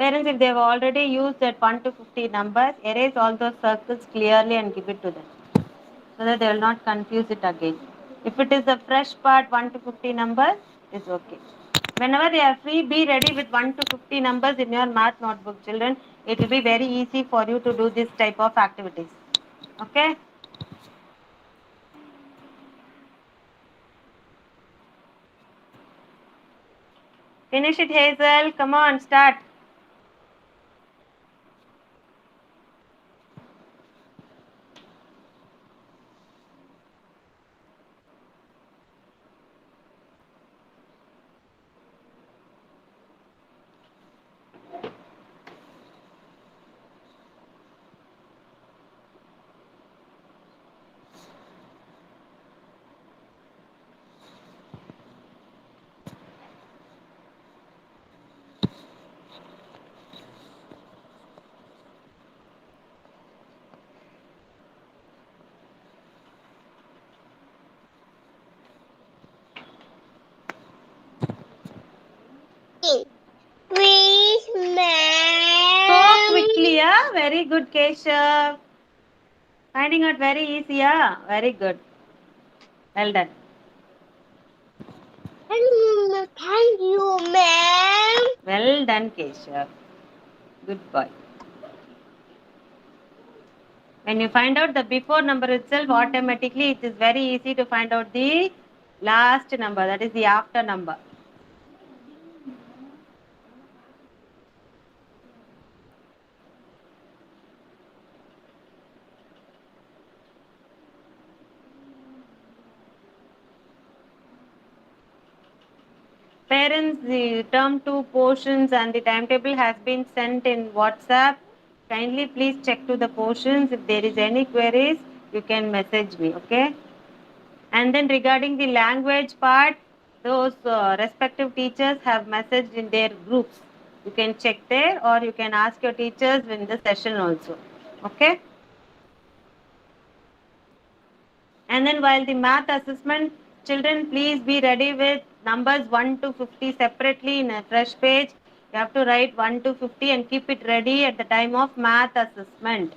Speaker 1: Parents, if they have already used that 1 to 50 numbers, erase all those circles clearly and give it to them, so that they will not confuse it again. If it is a fresh part 1 to 50 numbers, it's okay. Whenever they are free, be ready with 1 to 50 numbers in your math notebook, children. It will be very easy for you to do this type of activities. Okay? Finish it, Hazel. Come on, start.
Speaker 4: Please,
Speaker 1: So
Speaker 4: ma'am.
Speaker 1: quickly, yeah? Very good, Keshav. Finding out very easy, yeah? Very good. Well done.
Speaker 4: Thank you, ma'am.
Speaker 1: Well done, Keshav. Good boy. When you find out the before number itself, automatically it is very easy to find out the last number, that is the after number. Parents, the term 2 portions and the timetable has been sent in WhatsApp. Kindly please check to the portions. If there is any queries, you can message me, okay? And then regarding the language part, those respective teachers have messaged in their groups. You can check there, or you can ask your teachers in the session also, okay? And then while the math assessment, children, please be ready with numbers 1 to 50 separately in a fresh page. You have to write 1 to 50 and keep it ready at the time of math assessment.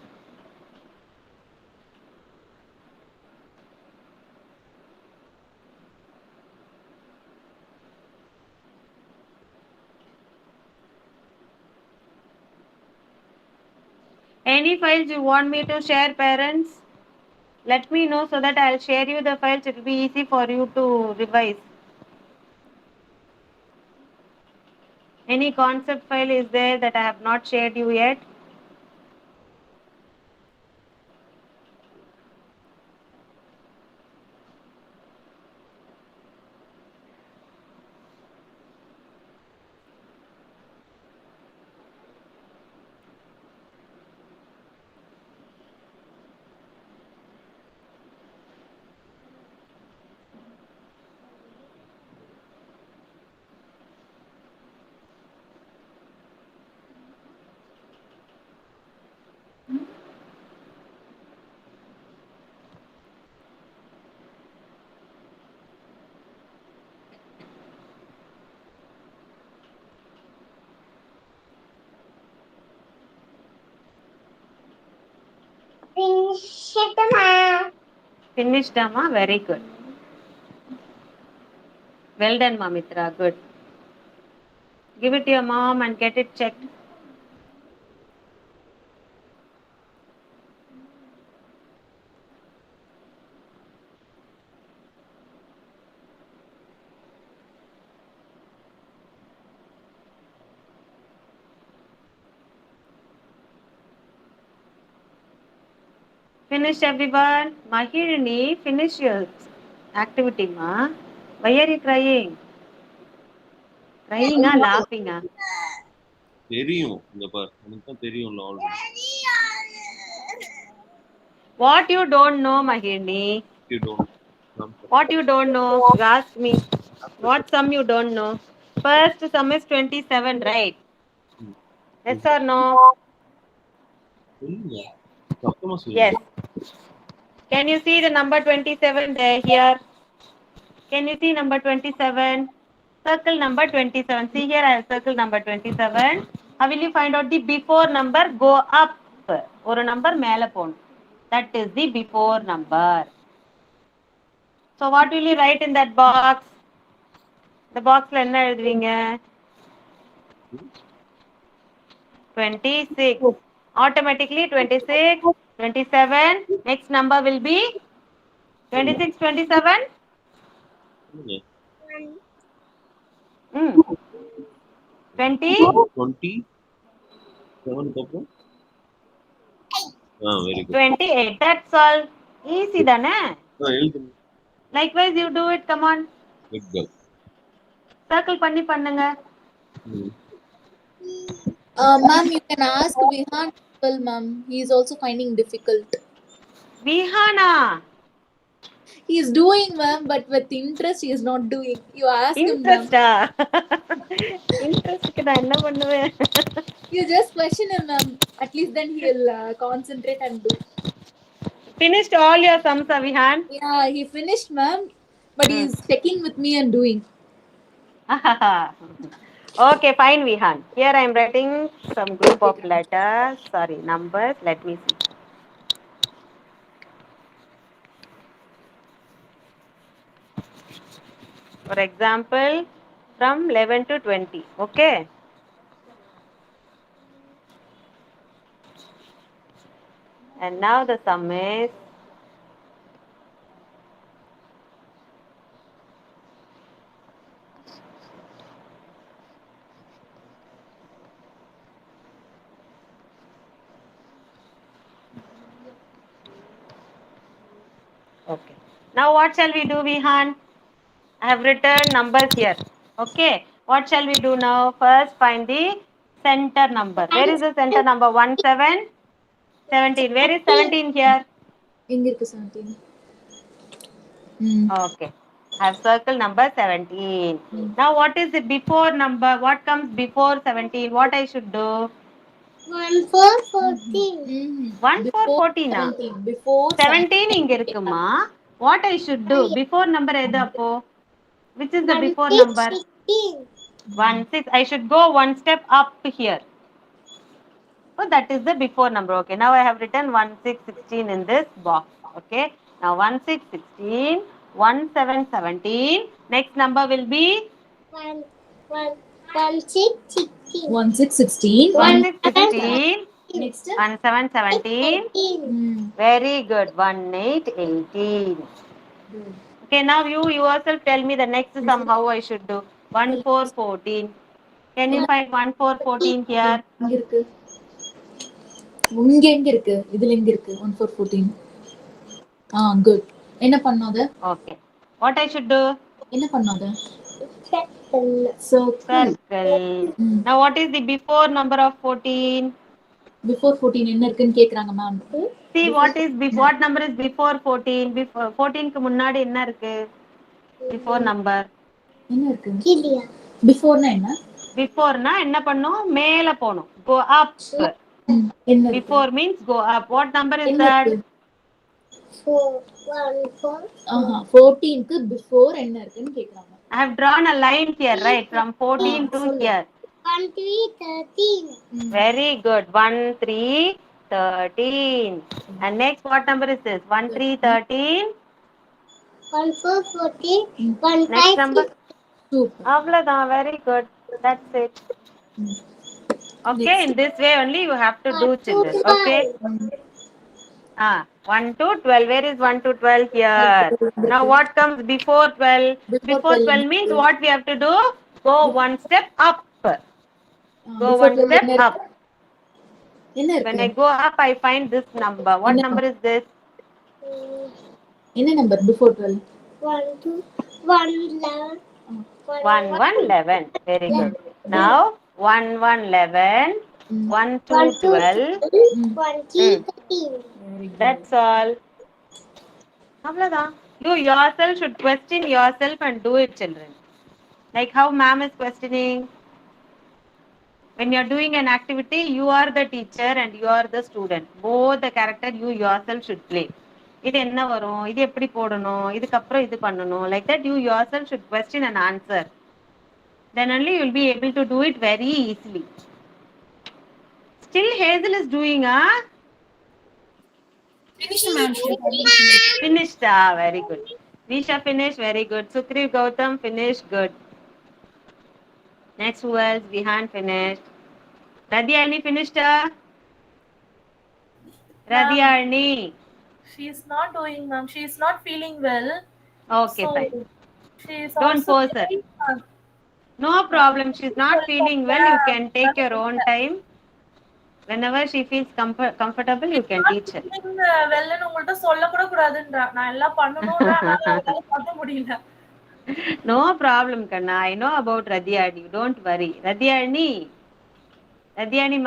Speaker 1: Any files you want me to share, parents? Let me know so that I'll share you the files. It will be easy for you to revise. Any concept file is there that I have not shared you yet?
Speaker 4: Finish it, ma'am.
Speaker 1: Finished, Amma? Very good. Well done, Mamitra. Good. Give it to your mom and get it checked. Finished, everyone? Mahirani, finish your activity, ma. Why are you crying? Crying or laughing?
Speaker 7: தெரியும் இந்த பார் எனக்கு தான் தெரியும்ல already
Speaker 1: What you don't know, Mahirani?
Speaker 7: You don't
Speaker 1: What you don't know? You ask me. What sum you don't know? First sum is 27, right? Yes or no?
Speaker 7: சொல்லுங்க சத்தமா சொல்லுங்க
Speaker 1: Yes. Can you see the number 27 there here? Can you see number 27? Circle number 27. See here, I have circle number 27. How will you find out the before number? Go up. ஒரு number மேல போணும். That is the before number. So what will you write in that box? The boxல என்ன எழுதுவீங்க? 26. Automatically 26, 27. Next number will be 26, 27.
Speaker 7: சொல்லுங்க.
Speaker 1: 20.
Speaker 7: 27 க்கு அப்புறம் very good
Speaker 1: 28. That's all. Easy தானே?
Speaker 7: எழுதுங்க.
Speaker 1: Likewise you do it. Come on.
Speaker 7: Good girl.
Speaker 1: Circle பண்ணி பண்ணுங்க.
Speaker 2: Ma'am, you can ask Vihan as well, ma'am. He is also finding difficult.
Speaker 1: Vihana.
Speaker 2: He is doing, ma'am, but with interest he is not doing. You ask him, ma'am.
Speaker 1: Interest நான் என்ன பண்ணுவேன்?
Speaker 2: You just question him, ma'am. At least then he'll concentrate and do.
Speaker 1: Finished all your sums, Vihan?
Speaker 2: Yeah, he finished, ma'am, but he is checking with me and doing.
Speaker 1: Okay, fine, Vihan. Here I am writing some group of letters. Sorry, numbers. Let me see. For example, from 11 to 20. Okay. And now the sum is okay. Now what shall we do, Vihan? I have written numbers here. Okay. What shall we do now? First find the center number. Where is the center number? 1, 7, 17. Where is 17 here?
Speaker 2: எங்க இருக்கு 17?
Speaker 1: Okay. I have circle number 17. Now what is the before number? What comes before 17? What I should do?
Speaker 4: 1 4 14.
Speaker 1: 1 4 14 ah?
Speaker 2: Before
Speaker 1: 17 இங்க இருக்குமா? What I should do? Before number எது அப்போ? Which is the before number? 1 6. I should go one step up here. So that is the before number. Okay. Now I have written 1 6 16 in this box. Okay. Now 1 6 16, 1 7 17. Next number will be
Speaker 4: 1 6 16.
Speaker 2: 1 6 16.
Speaker 1: 1 6 16,
Speaker 2: Next
Speaker 1: 1 7 17.
Speaker 4: 18.
Speaker 1: Very good. 1 8 18. Okay. Now you yourself tell me the next sum how I should do. 1 4 14. Can you find 1 4 14 here?
Speaker 2: இங்க இருக்கு. இங்க எங்க இருக்கு? இதுல எங்க இருக்கு? 1 4 14. Good. என்ன பண்ணாத?
Speaker 1: Okay. What I should do?
Speaker 2: என்ன பண்ணாத?
Speaker 4: Circle.
Speaker 2: Circle.
Speaker 1: Circle. Now what is the before number of 14?
Speaker 2: Before 14 என்ன இருக்குன்னு கேக்குறாங்க ma'am.
Speaker 1: See what number is before 14? Before 14 க்கு முன்னாடி என்ன இருக்கு? Before number.
Speaker 2: என்ன இருக்கு?
Speaker 4: Kilia.
Speaker 2: Beforeனா என்ன?
Speaker 1: Beforeனா என்ன பண்ணும்? மேல போணும். Go up.
Speaker 2: என்ன இருக்கு?
Speaker 1: Before means go up. What number is
Speaker 2: என்ன
Speaker 1: that?
Speaker 2: இருக்கு?
Speaker 4: 4 1 4.
Speaker 2: 14 க்கு before என்ன இருக்குன்னு கேக்குறாங்க.
Speaker 1: I have drawn a line here, right? From 14 to here.
Speaker 4: 1 3 13.
Speaker 1: Very good. 1 3 13. And next what number is this? 1 3 13.
Speaker 4: 1 4 14. 1
Speaker 1: Next
Speaker 4: 5
Speaker 1: number.
Speaker 2: Super.
Speaker 1: Avladhan. Very good. That's it. Okay, in this way only you have to do, children. Okay. 1 to 12. Where is 1 to 12 here? Now what comes before 12? Before 12 means what we have to do? Go one step up. Go one step up.
Speaker 2: என்ன
Speaker 1: When
Speaker 2: இருக்கு?
Speaker 1: I go up, I find this number. What number is this?
Speaker 2: என்ன number before 12?
Speaker 4: 1 2 1 11.
Speaker 1: 1 1 11. Very good. Now 1 1 11. 1 2 12.
Speaker 4: 1 3 13.
Speaker 1: That's all. Avladhan. You yourself should question yourself and do it, children. Like how ma'am is questioning. When you are doing an activity, you are the teacher and you are the student. Both the character you yourself should play. இது என்ன வரும், இது எப்படி போடணும், இதுக்கு அப்புறம் இது பண்ணணும், like that you yourself should question and answer. Then only you will be able to do it very easily. Still Hazel is doing, huh?
Speaker 6: Finish, ma'am.
Speaker 1: Finished, very good. Nisha finished, very good. Sukri Gautam finished, good. Next, who else? Vihan finished. Radhyani finished, Radhyani.
Speaker 9: She's not doing, ma'am. She's not feeling well.
Speaker 1: Okay,
Speaker 9: So
Speaker 1: fine.
Speaker 9: she's
Speaker 1: Don't
Speaker 9: also
Speaker 1: force her.
Speaker 9: very,
Speaker 1: No problem. She's not feeling well. You can take your
Speaker 9: Yeah.
Speaker 1: own time. Whenever she feels comfortable, you can teach her.
Speaker 9: வெள்ளன்னு உங்கள்ட்ட சொல்ல கூட கூடாதுன்றா. நான் எல்லாம் பண்ணணும்ன்றா. அதனால பண்ண முடியல.
Speaker 1: No problem, Kanna. I know about Radhyani. Don't worry. Radhyani,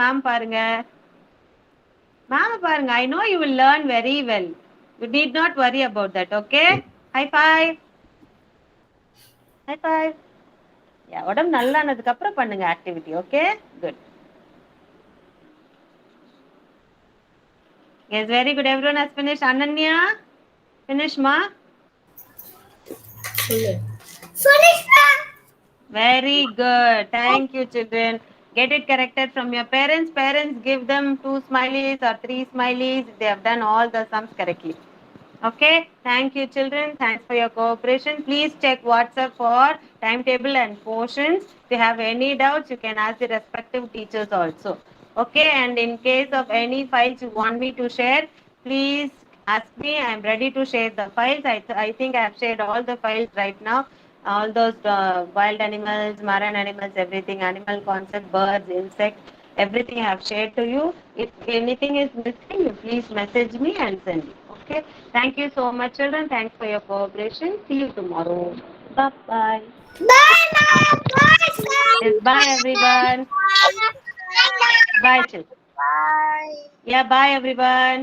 Speaker 1: ma'am பாருங்க. Ma'am பாருங்க. I know you will learn very well. You need not worry about that, okay? High five. High five. Yeah, உடம்பு நல்லானதுக்கு அப்புறம் பண்ணுங்க activity, okay? Good. Yes, very good. Everyone has finished. Ananya, finish, ma.
Speaker 4: Finish, ma'am.
Speaker 1: Very good. Thank you, children. Get it corrected from your parents. Parents, give them 2 smileys or 3 smileys if they have done all the sums correctly. Okay. Thank you, children. Thanks for your cooperation. Please check WhatsApp for timetable and portions. If you have any doubts, you can ask the respective teachers also. Okay. And in case of any files you want me to share, please ask me. I am ready to share the files. I think I have shared all the files right now. All those wild animals, marine animals, everything, animal concept, birds, insects, everything I have shared to you. If anything is missing, you please message me and send me. Okay. Thank you so much, children. Thanks for your cooperation. See you tomorrow. Bye-bye.
Speaker 4: Bye, ma'am. Bye, ma'am.
Speaker 1: Yes, bye, everyone. Bye, children.
Speaker 4: Bye.
Speaker 1: Yeah, bye, everyone.